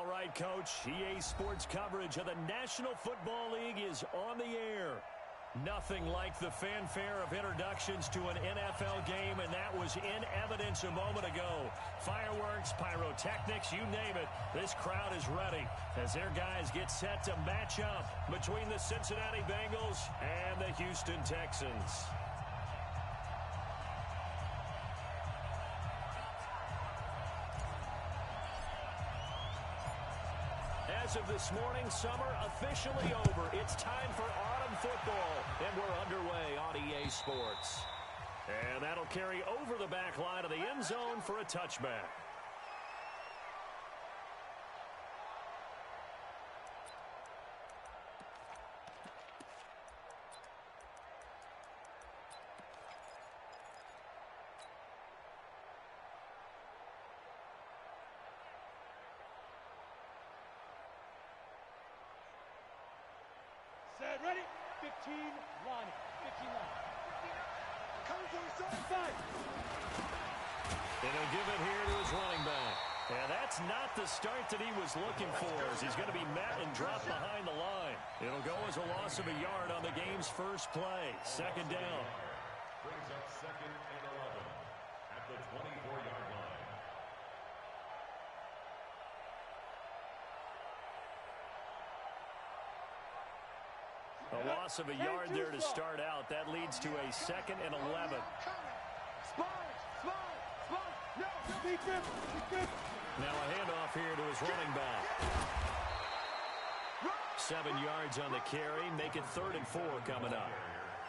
All right, Coach. EA Sports coverage of the National Football League is on the air. Nothing like the fanfare of introductions to an NFL game, and that was in evidence a moment ago. Fireworks, pyrotechnics, you name it. This crowd is ready as their guys get set to match up between the Cincinnati Bengals and the Houston Texans. As of this morning, summer officially over. It's time for autumn football, and we're underway on EA Sports. And that'll carry over the back line of the end zone for a touchback. Set, ready? 15, line. 15, line. Coming for the side. And he'll give it here to his running back. And that's not the start that he was looking for, as he's going to be met and dropped behind the line. It'll go as a loss of a yard on the game's first play. Second down. Brings up 2nd and 11 at the 24-yard line. A loss of a yard there to start out. That leads to a 2nd and 11. Now a handoff here to his running back. 7 yards on the carry. Make it 3rd and 4 coming up.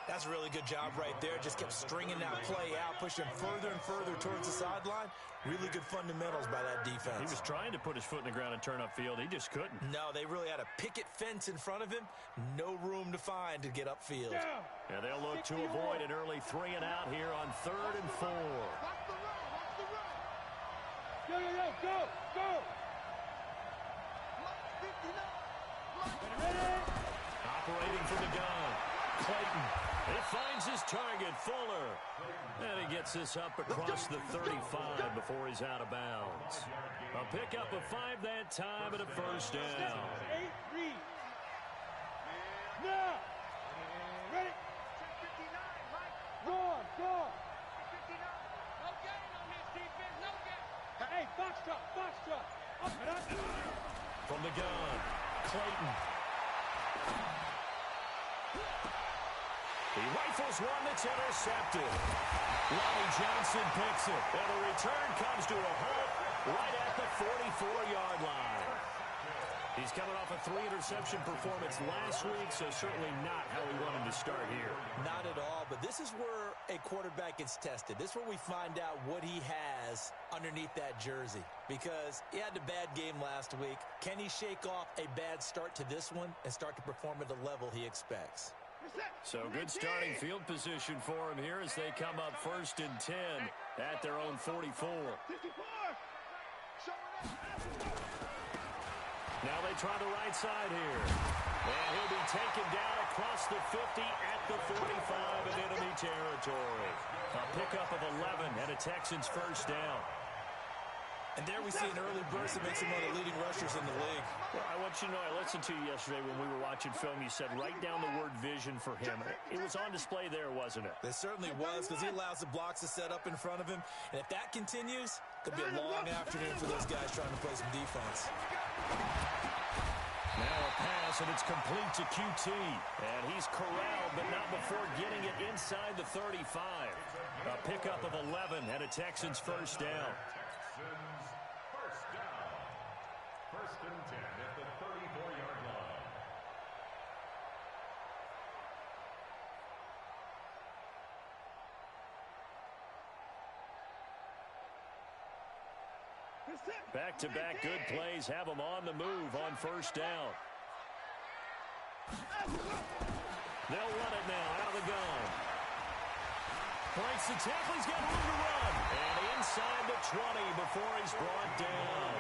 That's a really good job right there. Just kept stringing that play out, pushing further and further towards the sideline. Really good fundamentals by that defense. He was trying to put his foot in the ground and turn upfield. He just couldn't. No, they really had a picket fence in front of him. No room to find to get upfield. And they'll look to avoid an early 3 and out here on 3rd and 4. Go, go, go! Operating from the gun. Clayton. He finds his target, Fuller. And he gets this up across the 35 before he's out of bounds. A pickup of 5 that time and a first down. 8, read. Now. Ready? Gone. No gain on this defense. No gain. Hey, foxtrot. Up and up. From the gun, Clayton. He rifles one that's intercepted. Lonnie Johnson picks it, and the return comes to a halt right at the 44-yard line. He's coming off a 3-interception performance last week, so certainly not how we want him to start here. Not at all, but this is where a quarterback gets tested. This is where we find out what he has underneath that jersey, because he had a bad game last week. Can he shake off a bad start to this one and start to perform at the level he expects? So good starting field position for him here as they come up 1st and 10 at their own 44. Now they try the right side here. And he'll be taken down across the 50 at the 45 of enemy territory. A pickup of 11 and a Texans first down. And there we see an early burst that makes him one of the leading rushers in the league. Well, I want you to know, I listened to you yesterday when we were watching film. You said write down the word vision for him. It was on display there, wasn't it? It certainly was, because he allows the blocks to set up in front of him. And if that continues, it could be a long afternoon for those guys trying to play some defense. Now a pass, and it's complete to QT. And he's corralled, but not before getting it inside the 35. A pickup of 11 and a Texans first down. First down. 1st and 10 at the 34-yard line. Back-to-back good plays have him on the move on first down. They'll run it now out of the gun. Breaks the tackle. He's got room to run. And inside the 20 before he's brought down.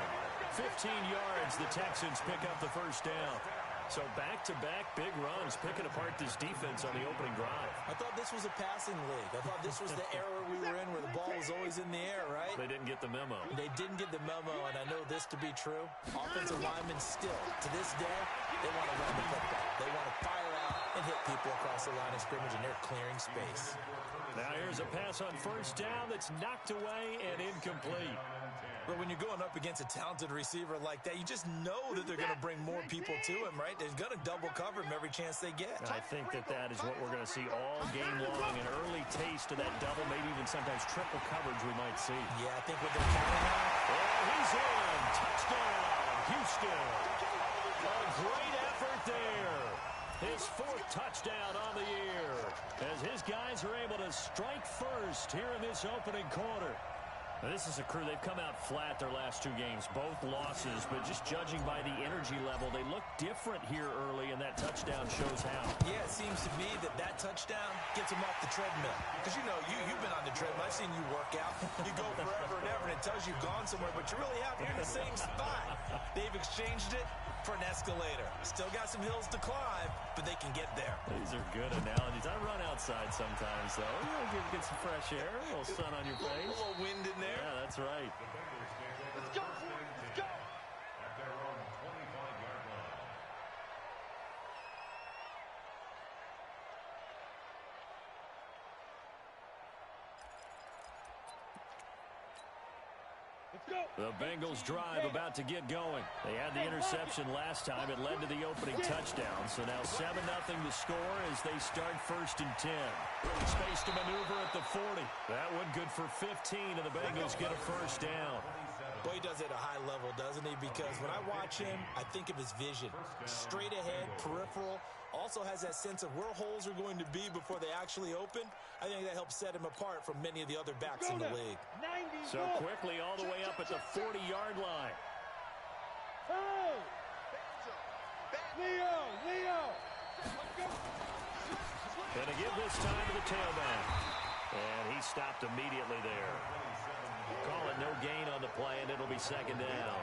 15 yards. The Texans pick up the first down. So back-to-back big runs, picking apart this defense on the opening drive. I thought this was a passing league. I thought this was the era we were in where the ball was always in the air, right? They didn't get the memo. They didn't get the memo, and I know this to be true. Offensive linemen still, to this day, they want to run the football. They want to fire out and hit people across the line of scrimmage, and they're clearing space. Now here's a pass on first down that's knocked away and incomplete. But when you're going up against a talented receiver like that, you just know that they're going to bring more people to him, right? They're going to double cover him every chance they get. I think that is what we're going to see all game long. An early taste of that double, maybe even sometimes triple coverage we might see. Yeah, I think what they're counting on. Oh, he's in. Touchdown, Houston. A great effort there. His fourth touchdown on the year as his guys are able to strike first here in this opening quarter. Now, this is a crew. They've come out flat their last two games, both losses, but just judging by the energy level, they look different here early, and that touchdown shows how. Yeah, it seems to me that touchdown gets them off the treadmill. Because, you know, you've been on the treadmill. I've seen you work out. You go forever and ever, and it tells you you've gone somewhere, but you really have. You're in the same spot. They've exchanged it for an escalator. Still got some hills to climb, but they can get there. These are good analogies. I run outside sometimes, though. You know, get some fresh air, a little sun on your face. A little wind in there. Yeah, that's right. Let's go. Let's go. At their own 25-yard line. Let's go. The Bengals drive about to get going. They had the interception last time. It led to the opening touchdown. So now 7-0 to score as they start 1st and 10. Space to maneuver at the 40. That one good for 15, and the Bengals get a first down. Boy, he does it at a high level, doesn't he? Because when I watch him, I think of his vision. Straight ahead, peripheral. Also has that sense of where holes are going to be before they actually open. I think that helps set him apart from many of the other backs in the league. So quickly all the way up at the 40-yard line. Hey! Leo! Gonna give this time to the tailback. And he stopped immediately there. Call it no gain on the play, and it'll be 2nd down.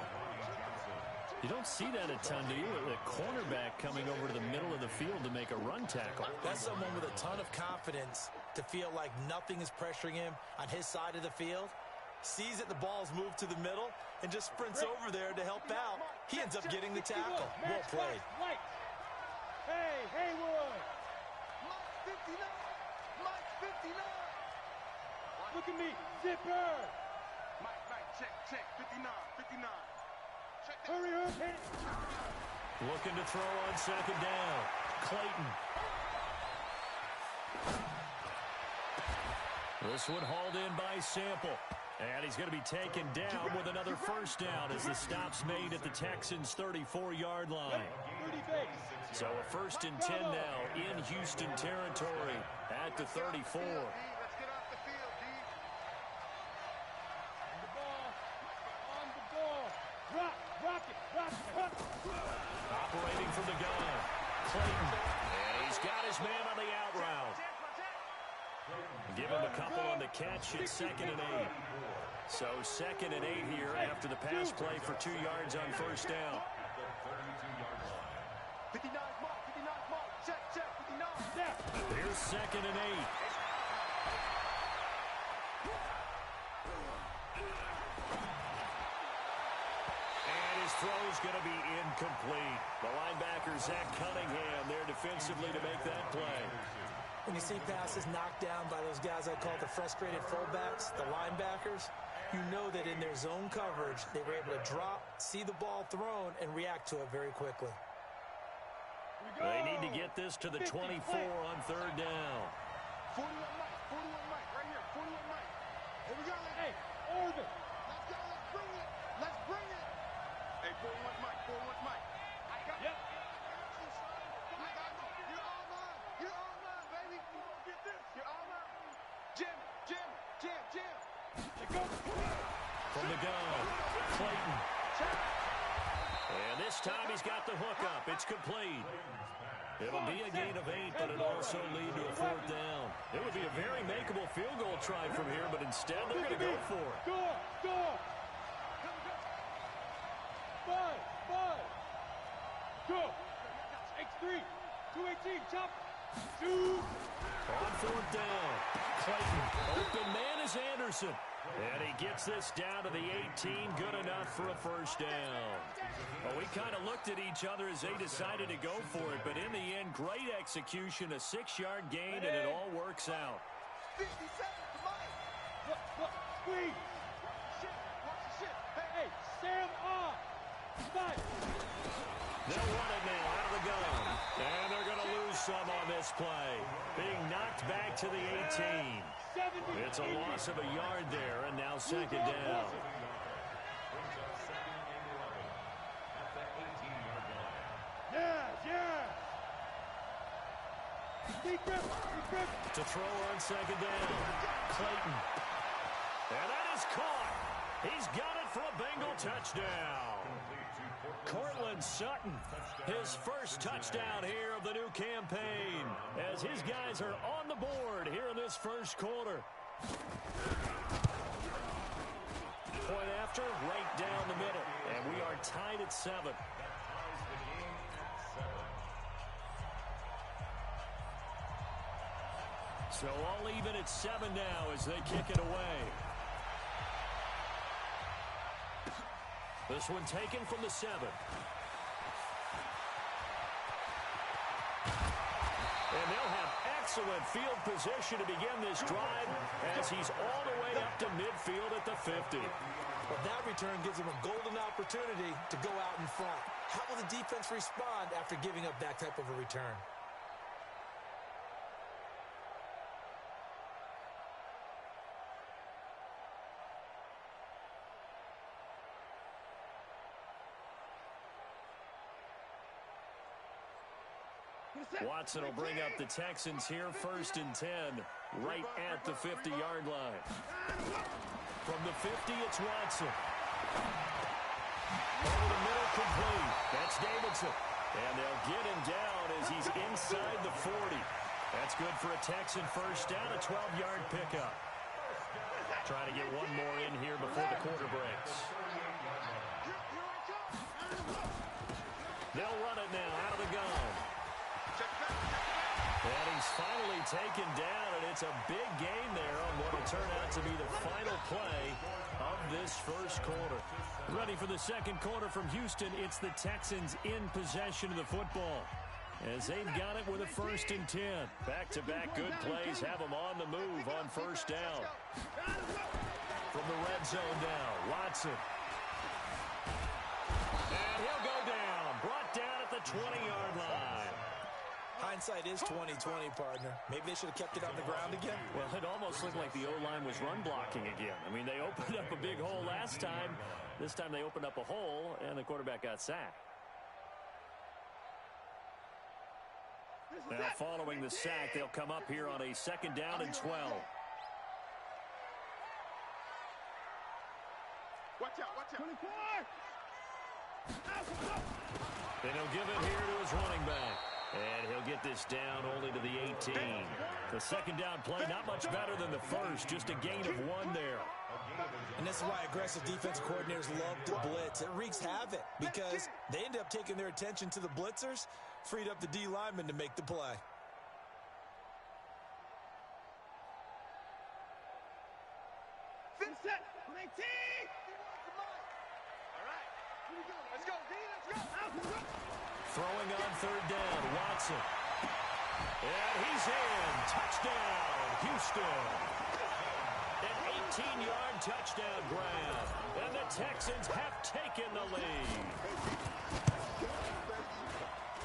You don't see that a ton, do you? A cornerback coming over to the middle of the field to make a run tackle. That's someone with a ton of confidence to feel like nothing is pressuring him on his side of the field. Sees that the ball's moved to the middle and just sprints over there to help out. He ends up getting the tackle. Well played. Hey, Haywood. Mike 59. Look at me. Zipper. Mike, check. 59. Hurry up, hit it. Looking to throw on 2nd down. Clayton. This one hauled in by Sample. And he's going to be taken down with another first down as the stop's made at the Texans' 34-yard line. So a 1st and 10 now in Houston territory at the 34. Let's get off the field, D. On the ball. Rock it. Operating from the gun. Clayton. And he's got his man on the out route. Give him a couple on the catch. It's 2nd and 8. So 2nd and 8 here after the pass play for 2 yards on first down. 59 mark. Check. 59. Here's 2nd and 8. And his throw's going to be incomplete. The linebacker, Zach Cunningham, there defensively to make that play. When you see passes knocked down by those guys I call the frustrated fullbacks, the linebackers, you know that in their zone coverage, they were able to drop, see the ball thrown, and react to it very quickly. They need to get this to the 24 on 3rd down. 41 Mike, right here. 41 Mike. Here we go. Hey, Orvin. Let's go. Let's bring it. Hey, 41 Mike. I got it. Yep. I got it. You're all mine, baby. Get this. You're all mine. Jim. Let's go. From the gun, Clayton. And this time he's got the hook up. It's complete. It'll be a gain of 8, but it'll also lead to a 4th down. It would be a very makeable field goal try from here, but instead they're going to go for it. Door. Five. Go. 3, 218, chop, shoot. On fourth down, Clayton, open man is Anderson. And he gets this down to the 18, good enough for a first down. Well, we kind of looked at each other as they decided to go for it, but in the end, great execution, a 6-yard gain, and it all works out. 50 seconds, Mike. Look, squeeze. Watch the shit. Hey, Sam off. Fight. They'll run it now out of the gun. And they're going to lose some on this play. Being knocked back to the 18. It's a loss of a yard there, and now second down. Yeah. Deep grip. To throw on second down, Clayton. And that is caught. He's got it for a Bengal touchdown. Cortland Sutton, his first touchdown here of the new campaign, as his guys are on the board here in this first quarter. Point after, right down the middle, and we are tied at 7. So all even at 7 now as they kick it away. This one taken from the 7. And they'll have excellent field position to begin this drive as he's all the way up to midfield at the 50. Well, that return gives him a golden opportunity to go out in front. How will the defense respond after giving up that type of a return? Watson will bring up the Texans here, 1st and 10, right at the 50-yard line. From the 50, it's Watson. Over the middle, complete. That's Davidson. And they'll get him down as he's inside the 40. That's good for a Texan first down, a 12-yard pickup. Trying to get one more in here before the quarter breaks. They'll run it now out of the gun. And he's finally taken down, and it's a big gain there on what will turn out to be the final play of this first quarter. Ready for the second quarter from Houston, it's the Texans in possession of the football, as they've got it with a 1st and 10. Back-to-back good plays have them on the move on first down. From the red zone now, Watson. And he'll go down, brought down at the 20-yard line. Hindsight is 20/20, partner. Maybe they should have kept it on the ground again. Well, it almost looked like the O-line was run blocking again. I mean, they opened up a big hole last time. This time they opened up a hole, and the quarterback got sacked. Now, following the sack, they'll come up here on a 2nd down and 12. Watch out. 24. Then he'll give it here to his running back. And he'll get this down only to the 18. The 2nd down play, not much better than the first, just a gain of 1 there. And this is why aggressive defensive coordinators love to blitz. It wreaks havoc because they end up taking their attention to the blitzers, freed up the D lineman to make the play. Set. 19. All right. Here we go. Let's go, D. Let's go. Throwing on 3rd down, Watson. And he's in. Touchdown, Houston. An 18-yard touchdown grab. And the Texans have taken the lead.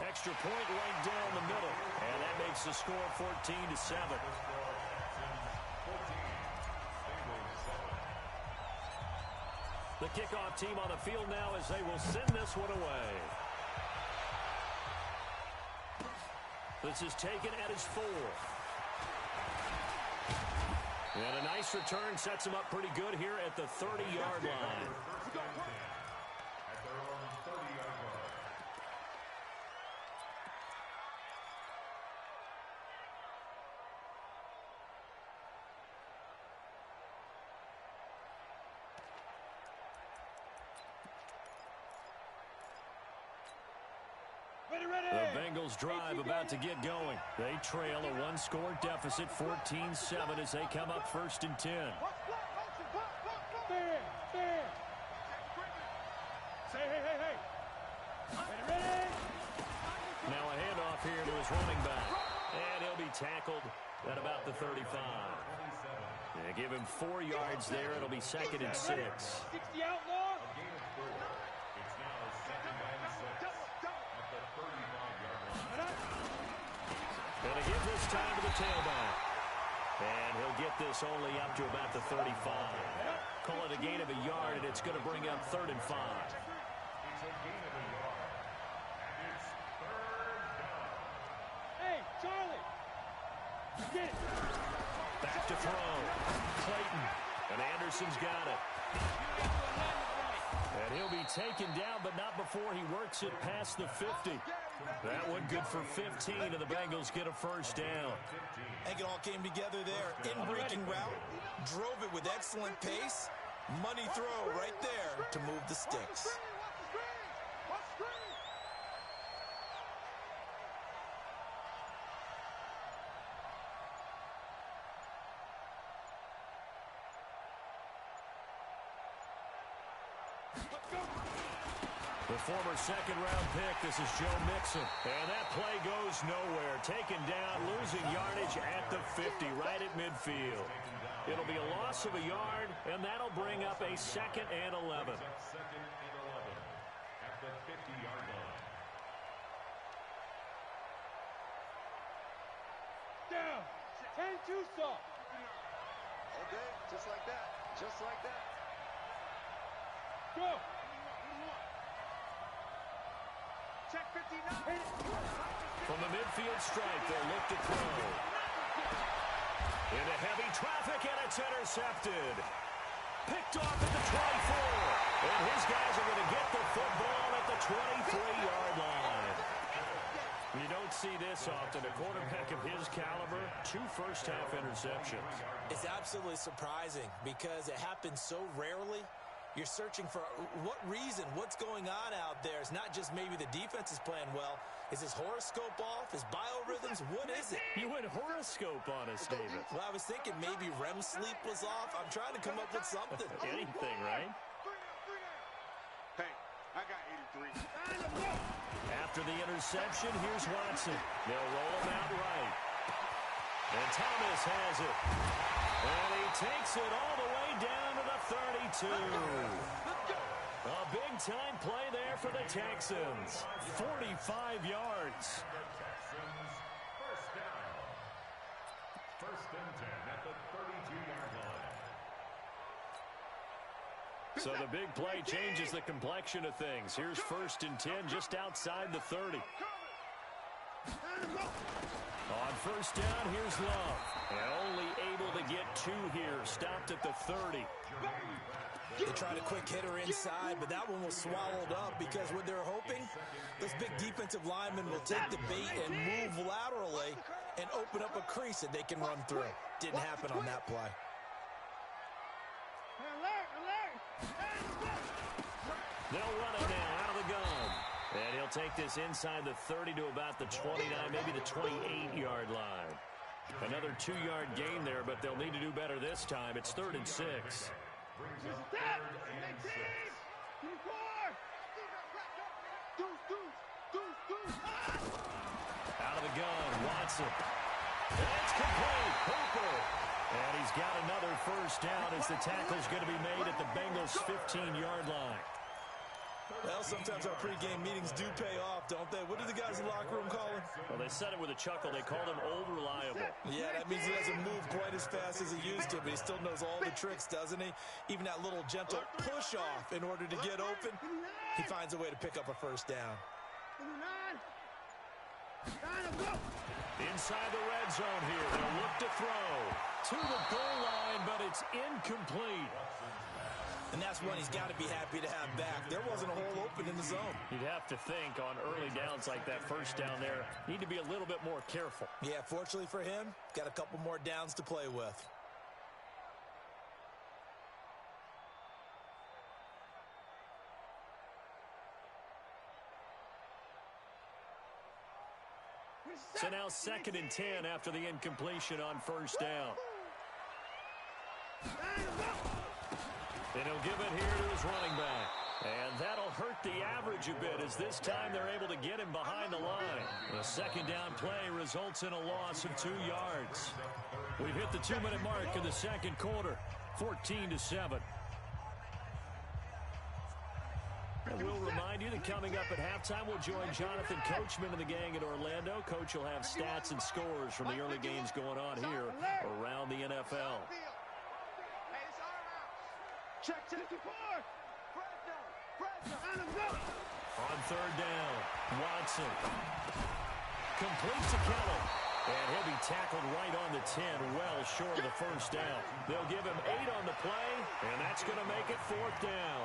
Extra point right down the middle. And that makes the score 14-7. The kickoff team on the field now as they will send this one away. This is taken at his 4. And a nice return sets him up pretty good here at the 30-yard line. At their own 30-yard line. The Bengals drive about to get going. They trail a one-score deficit, 14-7, as they come up 1st and 10. Now a handoff here to his running back. And he'll be tackled at about the 35. They give him 4 yards there. It'll be 2nd and 6. 60 outlaw. It's now 2nd and 6 at the 35-yard line. Gonna give this time to the tailback. And he'll get this only up to about the 35. Call it a gain of a yard, and it's going to bring up 3rd and 5. It's a gain of a yard. And it's 3rd down. Hey, Charlie. Get it. Back to throw. Clayton. And Anderson's got it. And he'll be taken down, but not before he works it past the 50. That one good for 15, and the Bengals get a 1st down. I think it all came together there. In-breaking route, drove it with excellent pace. Money throw right there to move the sticks. The former 2nd-round pick, this is Joe Mixon. And that play goes nowhere. Taken down, losing yardage at the 50, right at midfield. It'll be a loss of a yard, and that'll bring up a 2nd and 11. 2nd and 11 at the 50-yard line. Down. 10-2 stop. Okay, just like that. Just like that. Go. Check 59. From the midfield stripe, they'll look to throw. Into heavy traffic, and it's intercepted. Picked off at the 24. And his guys are going to get the football at the 23-yard line. You don't see this often. A quarterback of his caliber, 2 first-half interceptions. It's absolutely surprising because it happens so rarely. You're searching for what reason, what's going on out there. It's not just maybe the defense is playing well. Is his horoscope off? His biorhythms? What is it? You went horoscope on us, David. Well, I was thinking maybe REM sleep was off. I'm trying to come up with something. Anything, right? Hey, I got 83. After the interception, here's Watson. They'll roll him out right. And Thomas has it. And he takes it all the way down to the 32. A big-time play there for the Texans. 45 yards. Texans 1st down. 1st and 10 at the 32-yard line. So the big play changes the complexion of things. Here's 1st and 10 just outside the 30. On 1st down, here's Love. And only able to get 2 here. Stopped at the 30. They tried a quick hitter inside, but that one was swallowed up because what they're hoping, those big defensive linemen will take the bait and move laterally and open up a crease that they can run through. Didn't happen on that play. They'll run it now out of the gun. And he'll take this inside the 30 to about the 29, maybe the 28-yard line. Another 2-yard gain there, but they'll need to do better this time. It's 3rd and 6. Out of the gun, Watson. And it's complete. Hooper. And he's got another 1st down as the tackle's going to be made at the Bengals' 15-yard line. Well, sometimes our pregame meetings do pay off, don't they? What do the guys in the locker room call him? Well, they said it with a chuckle. They called him Old Reliable. Yeah, that means he doesn't move quite as fast as he used to, but he still knows all the tricks, doesn't he? Even that little gentle push-off in order to get open, he finds a way to pick up a 1st down. Inside the red zone here. They'll look to throw to the goal line, but it's incomplete. And that's one he's got to be happy to have back. There wasn't a hole open in the zone. You'd have to think on early downs like that 1st down there, need to be a little bit more careful. Yeah, fortunately for him, got a couple more downs to play with. So now 2nd and 10 after the incompletion on first down. And he'll give it here to his running back. And that'll hurt the average a bit as this time they're able to get him behind the line. The 2nd down play results in a loss of 2 yards. We've hit the 2-minute mark in the 2nd quarter, 14-7. And we'll remind you that coming up at halftime, we'll join Jonathan Coachman and the gang at Orlando. Coach will have stats and scores from the early games going on here around the NFL. Check 54. On 3rd down, Watson completes to Kettle. And he'll be tackled right on the 10, well short of the 1st down. They'll give him 8 on the play, and that's going to make it 4th down.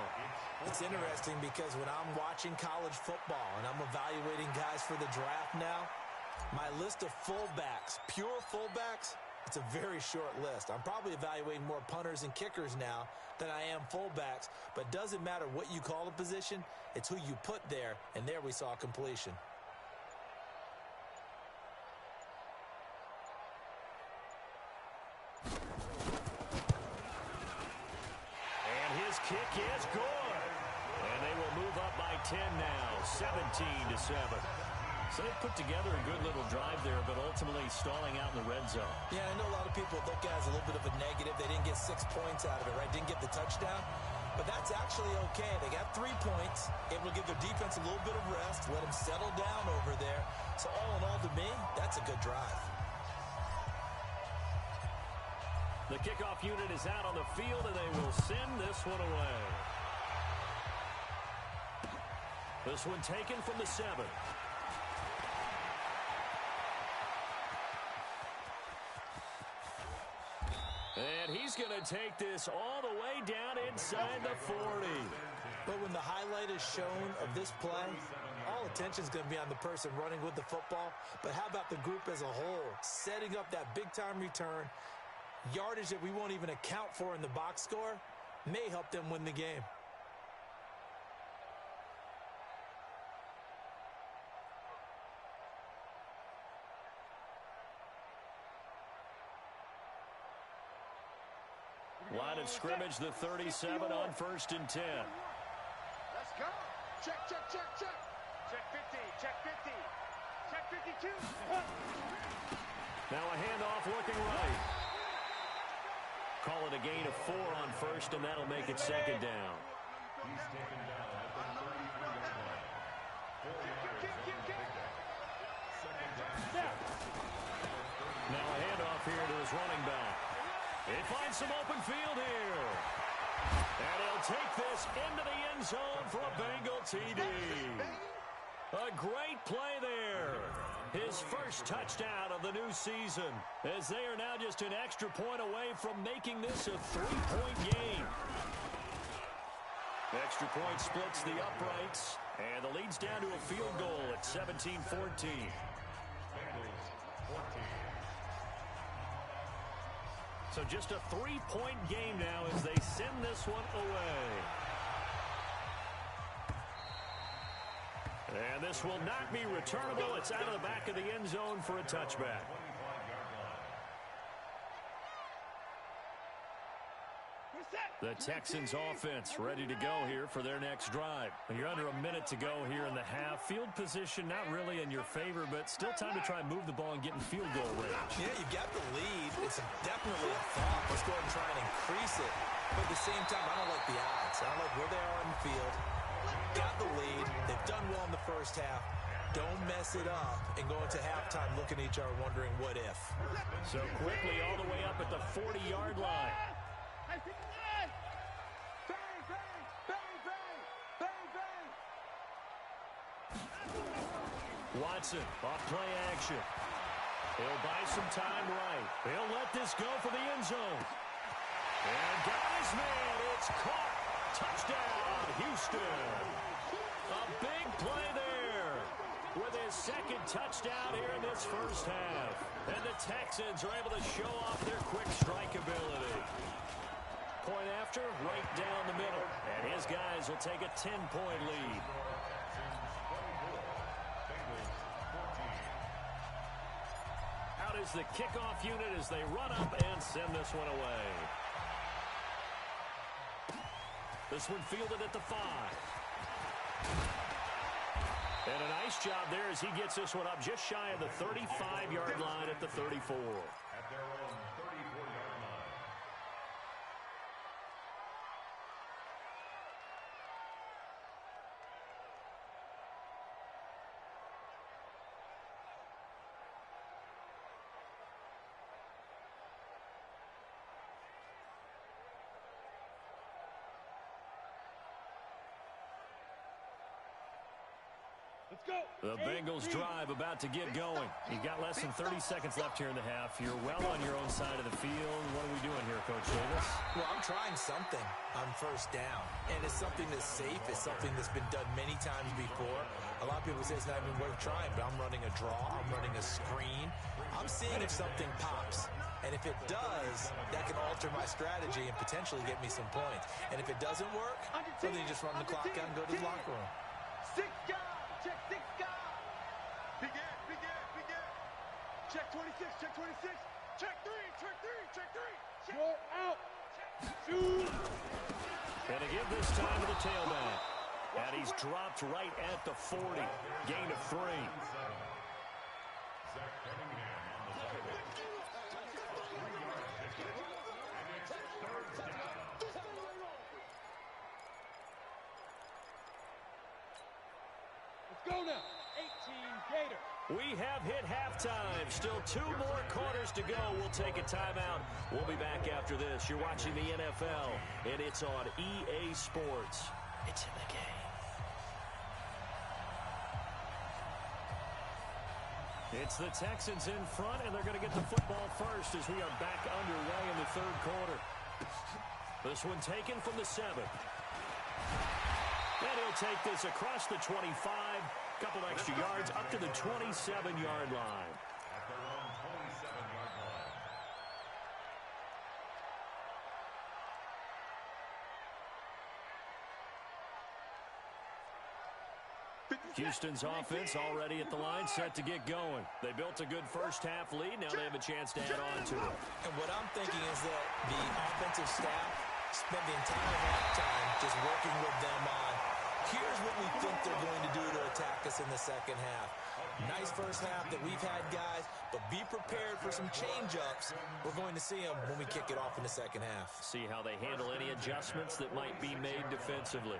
It's interesting because when I'm watching college football and I'm evaluating guys for the draft now, my list of fullbacks, pure fullbacks, it's a very short list. I'm probably evaluating more punters and kickers now than I am fullbacks, but it doesn't matter what you call the position, it's who you put there, and there we saw completion. And his kick is good. And they will move up by 10 now, 17-7. So they put together a good little drive there, but ultimately stalling out in the red zone. Yeah, I know a lot of people look at it as a little bit of a negative. They didn't get 6 points out of it, right? Didn't get the touchdown. But that's actually okay. They got 3 points. Able to give their defense a little bit of rest, let them settle down over there. So all in all, to me, that's a good drive. The kickoff unit is out on the field, and they will send this one away. This one taken from the 7. And he's going to take this all the way down inside the 40. But when the highlight is shown of this play, all attention is going to be on the person running with the football. But how about the group as a whole, setting up that big-time return, yardage that we won't even account for in the box score, may help them win the game. Line of scrimmage, the 37 on 1st and 10. Let's go. Check, check, check, check. Check 50, check 50. Check 52. Now a handoff looking right. Call it a gain of 4 on 1st, and that'll make it 2nd down. He's taken down at the 33-yard line. 4 yards after the pickup. 2nd down. Now a handoff here to his running back. He finds some open field here. And he'll take this into the end zone for a Bengal TD. A great play there. His first touchdown of the new season, as they are now just an extra point away from making this a 3-point game. Extra point splits the uprights, and the lead's down to a field goal at 17-14. Bengals 14. So just a 3-point game now as they send this one away. And this will not be returnable. It's out of the back of the end zone for a touchback. 25-yard line. The Texans offense ready to go here for their next drive. And you're under a minute to go here in the half. Field position not really in your favor, but still time to try and move the ball and get in field goal range. Yeah, you got the lead. It's definitely a thought. Let's go ahead and try and increase it. But at the same time, I don't like the odds. I don't like where they are on the field. Got the lead. They've done well in the first half. Don't mess it up and go into halftime looking at each other wondering what if. So quickly all the way up at the 40-yard line. Watson, off play action. He'll buy some time right. He'll let this go for the end zone. And guys, man, it's caught. Touchdown, Houston. A big play there with his 2nd touchdown here in this first half. And the Texans are able to show off their quick strike ability. Point after, right down the middle. And his guys will take a 10-point lead. is the kickoff unit as they run up and send this one away. This one fielded at the 5. And a nice job there as he gets this one up just shy of the 35-yard line at the 34. At their own 34-yard line. Let's go. The Bengals drive about to get going. You've got less than 30 seconds left here in the half. You're well on your own side of the field. What are we doing here, Coach Davis? Well, I'm trying something on first down, and it's something that's safe. It's something that's been done many times before. A lot of people say it's not even worth trying, but I'm running a draw. I'm running a screen. I'm seeing if something pops. And if it does, that can alter my strategy and potentially get me some points. And if it doesn't work, well, then you just run the clock out and go to the locker room. 6 guys. Check 6 guys. Big Ed, big Ed, big Ed. Check 26, check 26. Check 3, check 3, check 3. Check. Go out. Shoot. Going to give this time to the tailback. And he's dropped right at the 40. Gain of 3. Zach Cunningham on the sideline. And it's third down. Let's go now. 18 Gator. We have hit halftime. Still 2 more quarters to go. We'll take a timeout. We'll be back after this. You're watching the NFL, and it's on EA Sports. It's in the game. It's the Texans in front, and they're going to get the football first as we are back underway in the 3rd quarter. This one taken from the 7. And he'll take this across the 25. Couple extra yards up to the 27-yard line. At their own 27-yard line. Houston's offense already at the line, set to get going. They built a good first-half lead. Now they have a chance to add on to it. And what I'm thinking is that the offensive staff spent the entire halftime just working with them on, here's what we think they're going to do to attack us in the second half. Nice first half that we've had, guys, but be prepared for some change-ups. We're going to see them when we kick it off in the second half. See how they handle any adjustments that might be made defensively.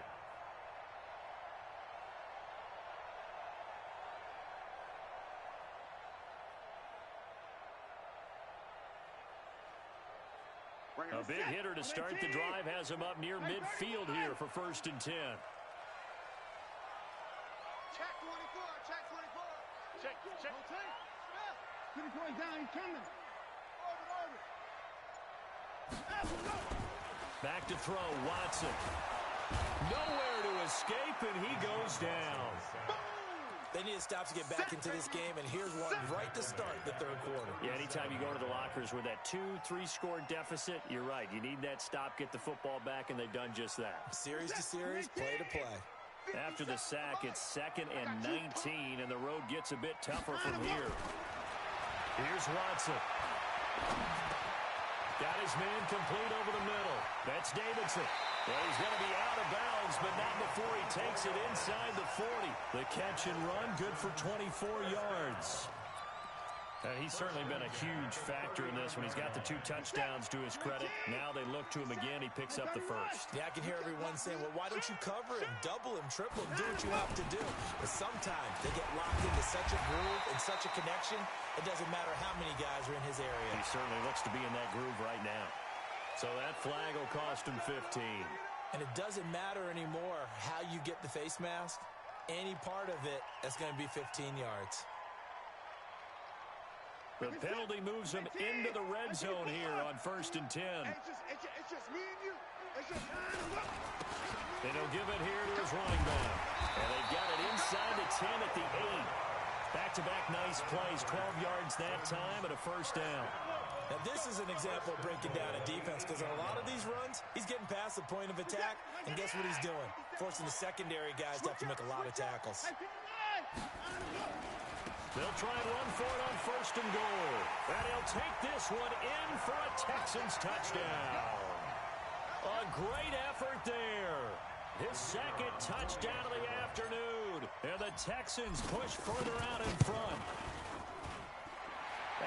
A big hitter to start the drive has him up near midfield here for 1st and 10. Check 24, check 24. Check, check. Smith. 24 down, he's coming. Back to throw, Watson. Nowhere to escape, and he goes down. They need to stop to get back into this game, and here's one right to start the 3rd quarter. Yeah, anytime you go to the lockers with that 2-3 score deficit, you're right. You need that stop, get the football back, and they've done just that. Series to series, play to play. After the sack, it's 2nd and 19, and the road gets a bit tougher from here. Here's Watson. Got his man complete over the middle. That's Davidson. Well, he's going to be out of bounds, but not before he takes it inside the 40. The catch and run, good for 24 yards. He's certainly been a huge factor in this when he's got the 2 touchdowns to his credit. Now they look to him again. He picks up the 1st. Yeah, I can hear everyone saying, well, why don't you cover him, double him, triple him, do what you have to do. But sometimes they get locked into such a groove and such a connection, it doesn't matter how many guys are in his area. He certainly looks to be in that groove right now. So that flag will cost him 15. And it doesn't matter anymore how you get the face mask. Any part of it, that's going to be 15 yards. The penalty moves him into the red zone here on 1st and 10. It's just me and you. It's just And he'll give it here to his running back. And they've got it inside the 10 at the 8. Back-to-back nice plays, 12 yards that time and a 1st down. Now, this is an example of breaking down a defense because on a lot of these runs, he's getting past the point of attack, and guess what he's doing? Forcing the secondary guys to have to make a lot of tackles. They'll try and run for it on 1st and goal. And he'll take this one in for a Texans touchdown. A great effort there. His second touchdown of the afternoon. And the Texans push further out in front.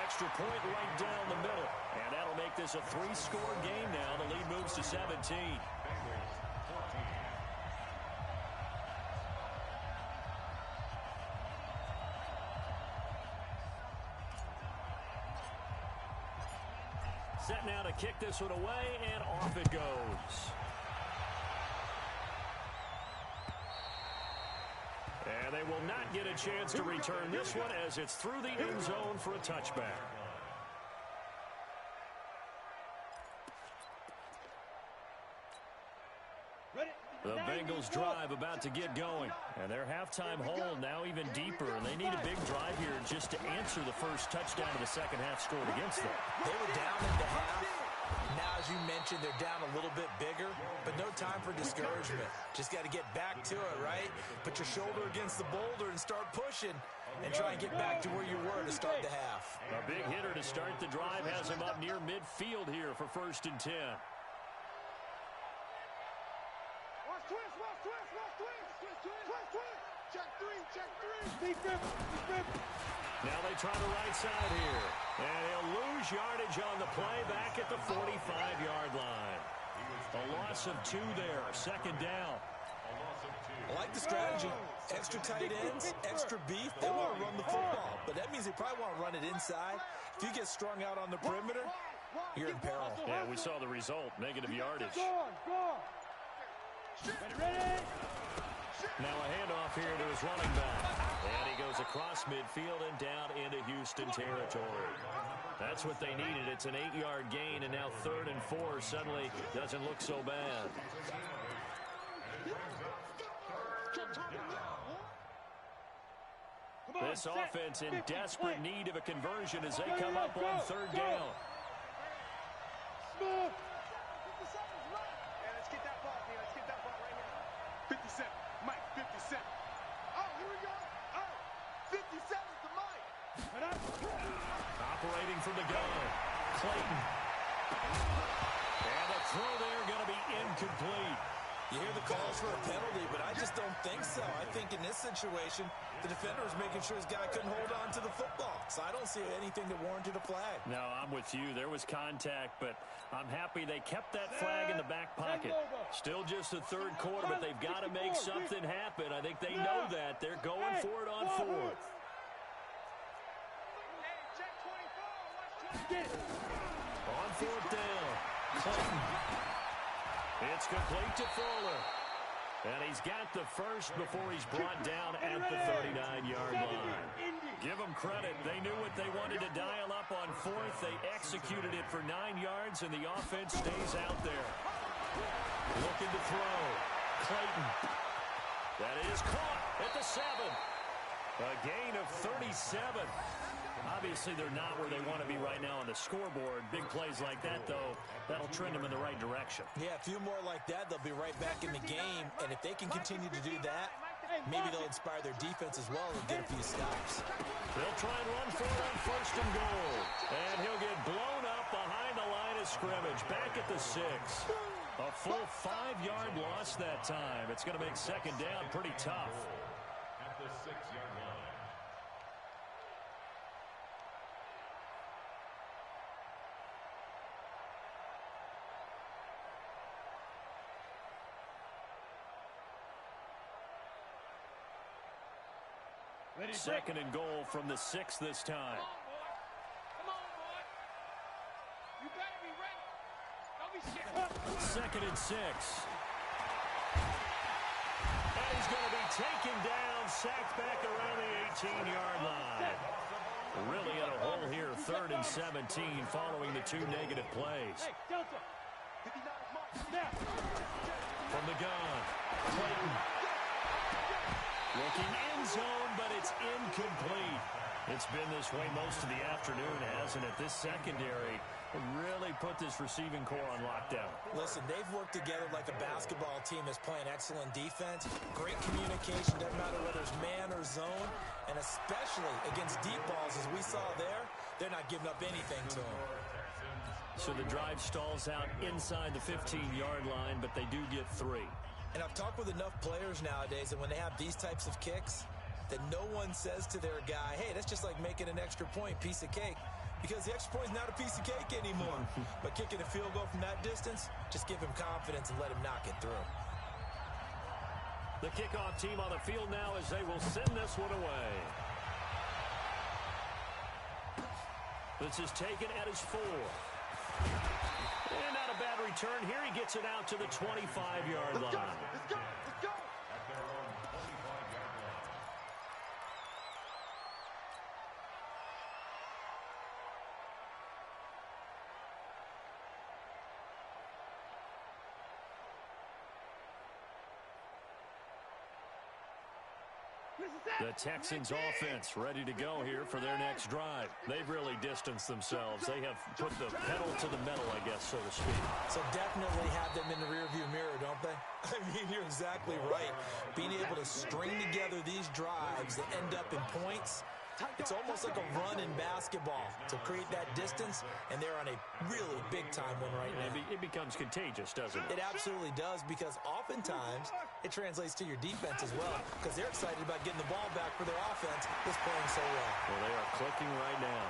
Extra point right down the middle. And that'll make this a 3-score game now. The lead moves to 17. Set now to kick this one away, and off it goes. And they will not get a chance to return this one as it's through the end zone for a touchback. The Bengals drive about to get going. And their halftime hole now even deeper. And they need a big drive here just to answer the first touchdown of the second half scored against them. They were down at the half. Now, as you mentioned, they're down a little bit bigger, but no time for discouragement. Just got to get back to it, right? Put your shoulder against the boulder and start pushing and try and get back to where you were to start the half. A big hitter to start the drive has him up near midfield here for 1st and 10. Now they try the right side here. And he'll lose yardage on the play back at the 45-yard line. A loss of 2 there. 2nd down. I like the strategy. Extra tight ends, extra beef. They want to run the football, but that means they probably want to run it inside. If you get strung out on the perimeter, you're in peril. Yeah, we saw the result. Negative yardage. Ready? Now a handoff here to his running back. And he goes across midfield and down into Houston territory. That's what they needed. It's an 8-yard gain, and now 3rd and 4 suddenly doesn't look so bad. This offense in desperate need of a conversion as they come up on 3rd down. Smooth. Let's get that ball here. Let's get that ball right here. 57. Mike, 57. Oh, here we go. Oh, 57's the Mike. Operating from the gun. Clayton. And the throw there going to be incomplete. You hear the calls for a penalty, but I just don't think so. I think in this situation, the defender was making sure his guy couldn't hold on to the football. So I don't see anything that warranted a flag. No, I'm with you. There was contact, but I'm happy they kept that flag in the back pocket. Still just the 3rd quarter, but they've got to make something happen. I think they know that. They're going for it on 4th. On 4th down, Clayton. It's complete to Fuller. And he's got the first before he's brought down at the 39-yard line. Give them credit. They knew what they wanted to dial up on 4th. They executed it for 9 yards, and the offense stays out there. Looking to throw. Clayton. That is caught at the 7. A gain of 37. Obviously, they're not where they want to be right now on the scoreboard. Big plays like that, though, that'll trend them in the right direction. Yeah, a few more like that, they'll be right back in the game. And if they can continue to do that, maybe they'll inspire their defense as well and get a few stops. They'll try and run for it on 1st and goal. And he'll get blown up behind the line of scrimmage. Back at the 6. A full 5-yard loss that time. It's going to make 2nd down pretty tough. At the 6-yard line. Ready, 2nd and goal from the 6 this time. Come on, boy. You better be ready. Don't be scared. 2nd and 6. And he's going to be taken down, sacked back around the 18-yard line. Really in a hole here, 3rd and 17, following the 2 negative plays. Hey, Delta. Snap. From the gun, Clayton. Looking end zone, but it's incomplete. It's been this way most of the afternoon, hasn't it? This secondary really put this receiving core on lockdown. Listen, they've worked together like a basketball team that's playing excellent defense. Great communication, doesn't matter whether it's man or zone. And especially against deep balls, as we saw there, they're not giving up anything to them. So the drive stalls out inside the 15-yard line, but they do get 3. And I've talked with enough players nowadays that when they have these types of kicks, that no one says to their guy, hey, that's just like making an extra point, piece of cake. Because the extra point is not a piece of cake anymore. But kicking a field goal from that distance, just give him confidence and let him knock it through. The kickoff team on the field now as they will send this one away. This is taken at his 4. And not a bad return here. He gets it out to the 25-yard line. Let's go! Let's go! Let's go! At their own 25-yard line. The Texans offense ready to go here for their next drive. They've really distanced themselves. They have put the pedal to the metal, I guess, so to speak. So definitely have them in the rearview mirror, don't they? I mean, you're exactly right. Being able to string together these drives that end up in points, it's almost like a run in basketball to create that distance, and they're on a really big-time one right now. It becomes contagious, doesn't it? It absolutely does, because oftentimes it translates to your defense as well, because they're excited about getting the ball back for their offense that's playing so well. Well, they are clicking right now.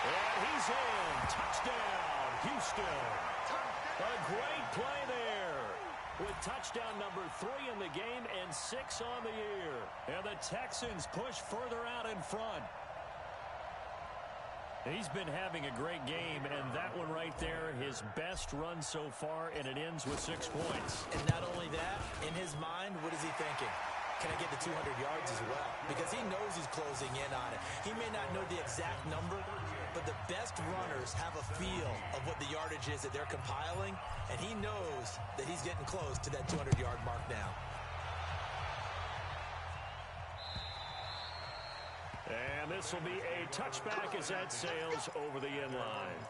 And he's in. Touchdown, Houston. A great play there. With touchdown number 3 in the game and 6 on the year. And the Texans push further out in front. He's been having a great game, and that one right there, his best run so far, and it ends with 6 points. And not only that, in his mind, what is he thinking? Can I get the 200 yards as well? Because he knows he's closing in on it. He may not know the exact number, but the best runners have a feel of what the yardage is that they're compiling, and he knows that he's getting close to that 200-yard mark now. And this will be a touchback as that sails over the end line.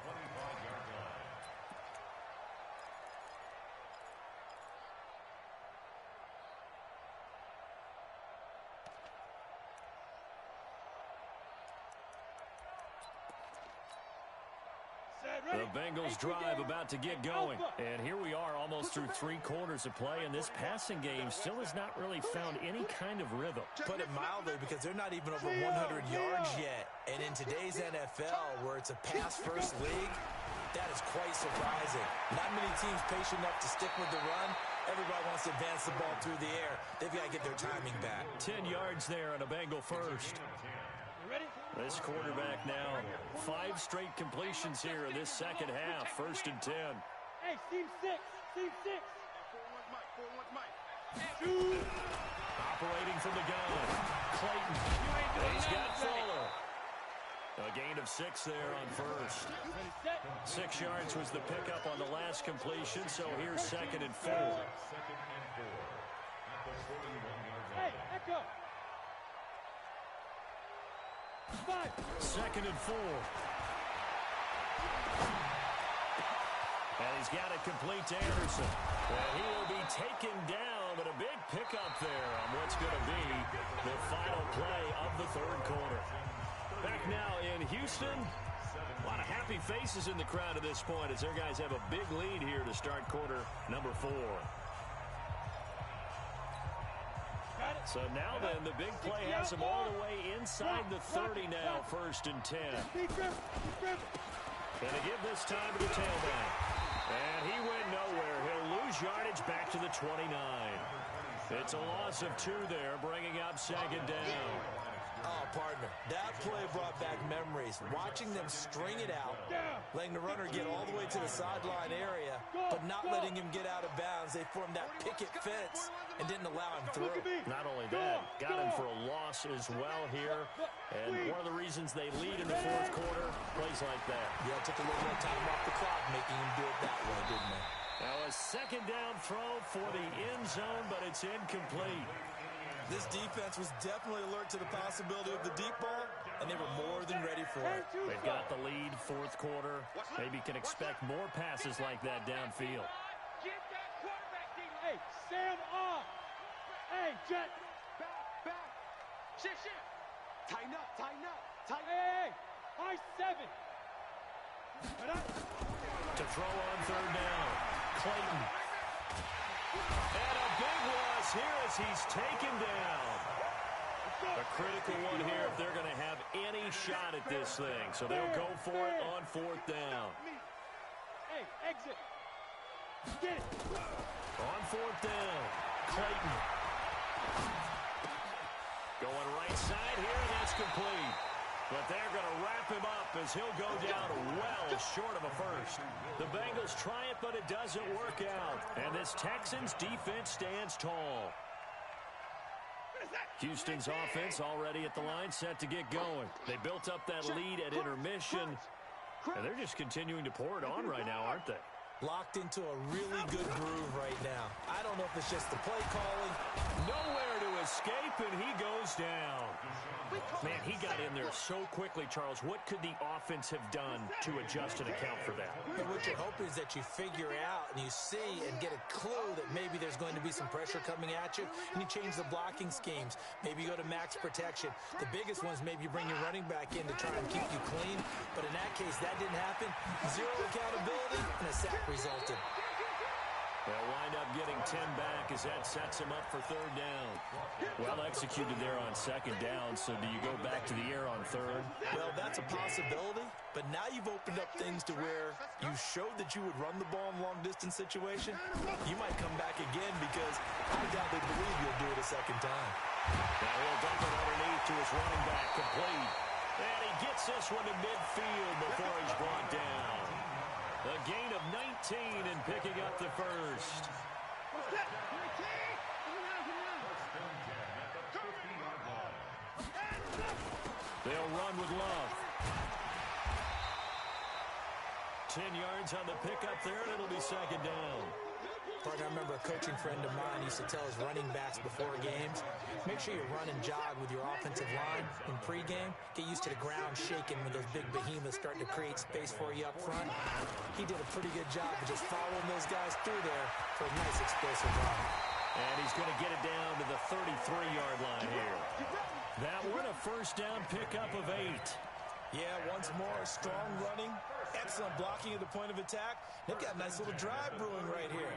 The Bengals drive about to get going. And here we are almost through 3 quarters of play, and this passing game still has not really found any kind of rhythm. Put it mildly, because they're not even over 100 yards yet. And in today's NFL, where it's a pass-first league, that is quite surprising. Not many teams patient enough to stick with the run. Everybody wants to advance the ball through the air. They've got to get their timing back. 10 yards there on a Bengal first. This quarterback now, 5 straight completions here in this second half. 1st and 10. Hey, team 6. Team 6. 4-1's Mike. 4-1's Mike. Operating from the gun. Clayton. He's got Fuller. A gain of 6 there on first. 6 yards was the pickup on the last completion, so here's 2nd and 4. 2nd and 4. At the 41-yard line. Hey, echo. 2nd and 4. And he's got it complete to Anderson. And he will be taken down, but a big pickup there on what's going to be the final play of the 3rd quarter. Back now in Houston. A lot of happy faces in the crowd at this point as their guys have a big lead here to start quarter number 4. So now then, the big play has them all the way inside the 30 now, 1st and 10. And to give this time to the tailback. And he went nowhere. He'll lose yardage back to the 29. It's a loss of 2 there, bringing up 2nd down. Oh, partner, that play brought back memories. Watching them string it out, letting the runner get all the way to the sideline area, but not letting him get out of bounds. They formed that picket fence and didn't allow him through. Not only that, got him for a loss as well here. And one of the reasons they lead in the 4th quarter, plays like that. Yeah, took a little more time off the clock, making him do it that way, didn't they? Now a 2nd down throw for the end zone, but it's incomplete. This defense was definitely alert to the possibility of the deep ball, and they were more than ready for it. They've got the lead, fourth quarter. Maybe can expect more passes like that downfield. Get that quarterback, D. Hey, Sam off. Hey, Jet. Back. Shift. Tighten up, tighten up. Tighten up. Hey. I-7. To throw on third down, Clayton. And a big loss here as he's taken down. A critical one here if they're going to have any shot at this thing. So they'll go for it on fourth down. Hey, exit. Get it. On fourth down, Clayton. Going right side here, and that's complete. But they're going to wrap him up as he'll go down well short of a first. The Bengals try it, but it doesn't work out. And this Texans defense stands tall. Houston's offense already at the line, set to get going. They built up that lead at intermission, and they're just continuing to pour it on right now, aren't they? Locked into a really good groove right now. I don't know if it's just the play calling. Nowhere to escape, and he goes down. Man, he got in there so quickly, Charles. What could the offense have done to adjust and account for that? And what you're hoping is that you figure out and you see and get a clue that maybe there's going to be some pressure coming at you, and you change the blocking schemes. Maybe you go to max protection. The biggest ones, maybe you bring your running back in to try and keep you clean. But in that case, that didn't happen. Zero accountability, and a sack resulted. They'll wind up getting 10 back as that sets him up for third down. Well executed there on second down, so do you go back to the air on third? Well, that's a possibility, but now you've opened up things to where you showed that you would run the ball in long-distance situation. You might come back again because I doubt they believe you'll do it a second time. Now he'll dump it underneath to his running back, complete. And he gets this one to midfield before he's brought down. A gain of 19 and picking up the first. They'll run with Love. 10 yards on the pickup there, and it'll be second down. Partner, I remember a coaching friend of mine used to tell his running backs before games, make sure you run and jog with your offensive line in pregame. Get used to the ground shaking when those big behemoths start to create space for you up front. He did a pretty good job of just following those guys through there for a nice explosive run. And he's going to get it down to the 33-yard line here. That one a first down pickup of 8. Yeah, once more, strong running, excellent blocking at the point of attack. They've got a nice little drive brewing right here.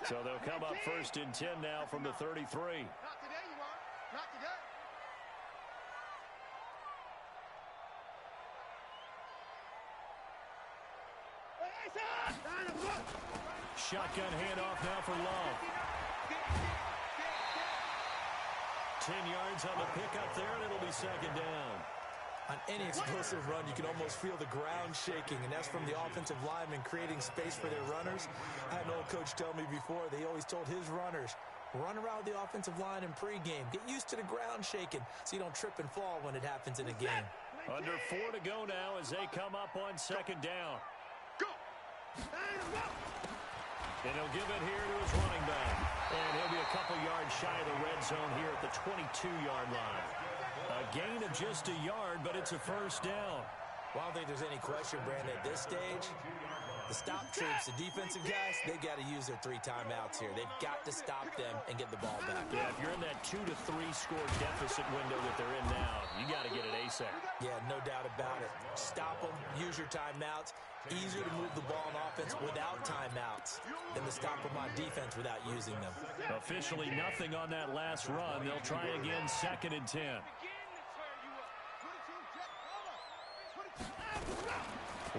So they'll come up first and 10 now from the 33. Not today, you are. Not today. Shotgun handoff now for Love. 10 yards on the pickup there, and it'll be second down. On any explosive run, you can almost feel the ground shaking, and that's from the offensive linemen creating space for their runners. I had an old coach tell me before, they always told his runners, run around the offensive line in pregame. Get used to the ground shaking so you don't trip and fall when it happens in a game. Under 4 to go now as they come up on second down. Go! And he'll give it here to his running back. And he'll be a couple yards shy of the red zone here at the 22-yard line. A gain of just a yard, but it's a first down. Well, I don't think there's any question, Brandon, at this stage. The stop troops, the defensive guys, they've got to use their 3 timeouts here. They've got to stop them and get the ball back. Yeah, if you're in that 2 to 3 score deficit window that they're in now, you got to get it ASAP. Yeah, no doubt about it. Stop them, use your timeouts. Easier to move the ball on offense without timeouts than to stop them on defense without using them. Officially nothing on that last run. They'll try again, second and 10.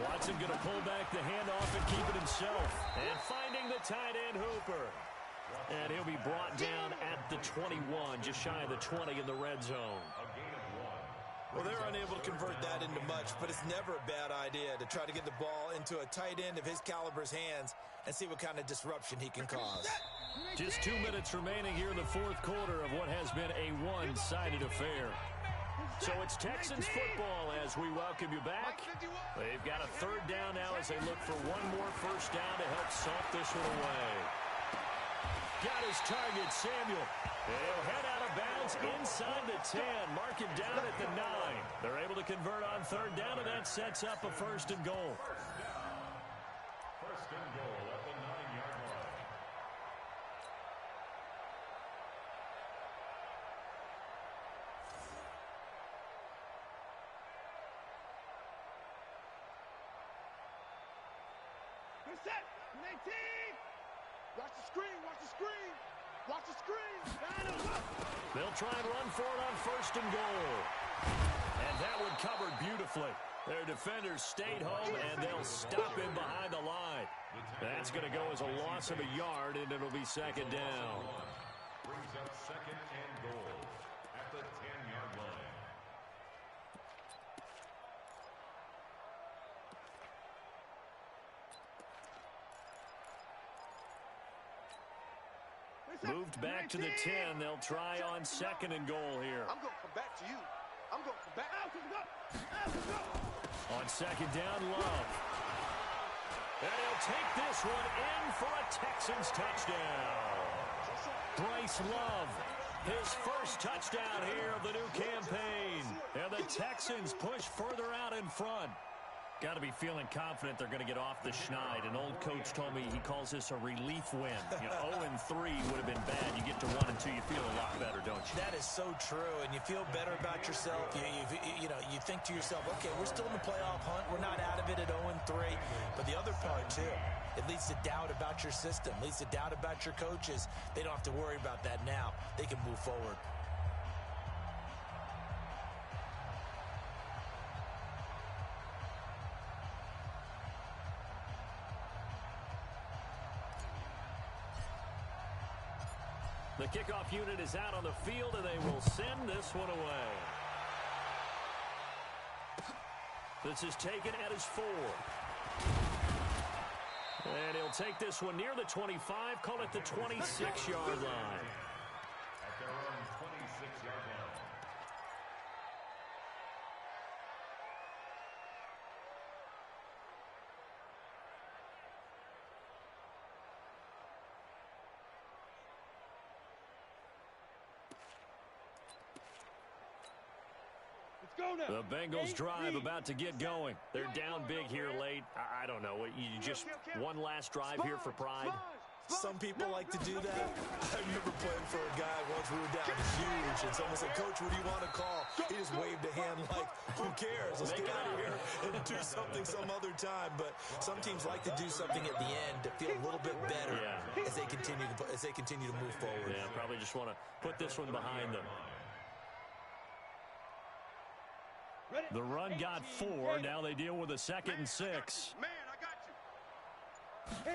Watson going to pull back the handoff and keep it himself. And finding the tight end Hooper. And he'll be brought down at the 21, just shy of the 20 in the red zone. Well, they're unable to convert that into much, but it's never a bad idea to try to get the ball into a tight end of his caliber's hands and see what kind of disruption he can cause. Just 2 minutes remaining here in the fourth quarter of what has been a one-sided affair. So it's Texans football as we welcome you back. They've got a third down now as they look for one more first down to help salt this one away. Got his target, Samuel. He'll head out of bounds inside the 10. Mark him down at the 9. They're able to convert on third down, and that sets up a first and goal. First and goal at the 9-yard line. Good set. 19. Watch the screen. Watch the screen. Watch the screen. They'll try and run for it on first and goal. And that one covered beautifully. Their defenders stayed home, and they'll stop him behind the line. That's going to go as a loss of a yard, and it'll be second down. Brings up second and goal at the 10-yard line. Moved back to the 10. They'll try on second and goal here. I'm going to come back to you. I'm going to come back. On second down, Love. And he'll take this one in for a Texans touchdown. Bryce Love, his first touchdown here of the new campaign. And the Texans push further out in front. Got to be feeling confident they're going to get off the schneid. An old coach told me he calls this a relief win. 0-3 would have been bad. You get to 1-2, you feel a lot better, don't you? That is so true, and you feel better about yourself. You think to yourself, okay, we're still in the playoff hunt. We're not out of it at 0-3. But the other part, too, it leads to doubt about your system, leads to doubt about your coaches. They don't have to worry about that now. They can move forward. The kickoff unit is out on the field, and they will send this one away. This is taken at his 4. And he'll take this one near the 25, call it the 26-yard line. At their own 26-yard line. The Bengals drive about to get going. They're down big here late. I don't know. You just one last drive here for pride? Some people like to do that. I remember playing for a guy once. We were down huge, and someone said, "Coach, what do you want to call?" He just waved a hand like, "Who cares? Let's get out of here and do something some other time." But some teams like to do something at the end to feel a little bit better as they continue to move forward. Yeah, probably just want to put this one behind them. The run got 4. Now they deal with a 2nd and 6. Man, I got you.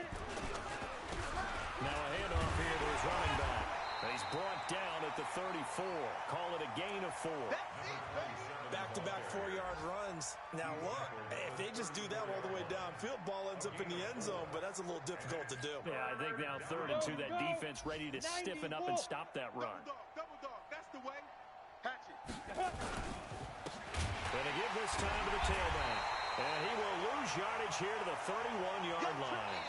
Now a handoff here to his running back. He's brought down at the 34. Call it a gain of 4. Back-to-back 4-yard runs. Now look, if they just do that all the way downfield, ball ends up in the end zone, but that's a little difficult to do. Yeah, I think now 3rd and 2, that defense ready to stiffen up and stop that run. Double dog. That's the way. Hatchet. Going to give this time to the tailback. And he will lose yardage here to the 31-yard line.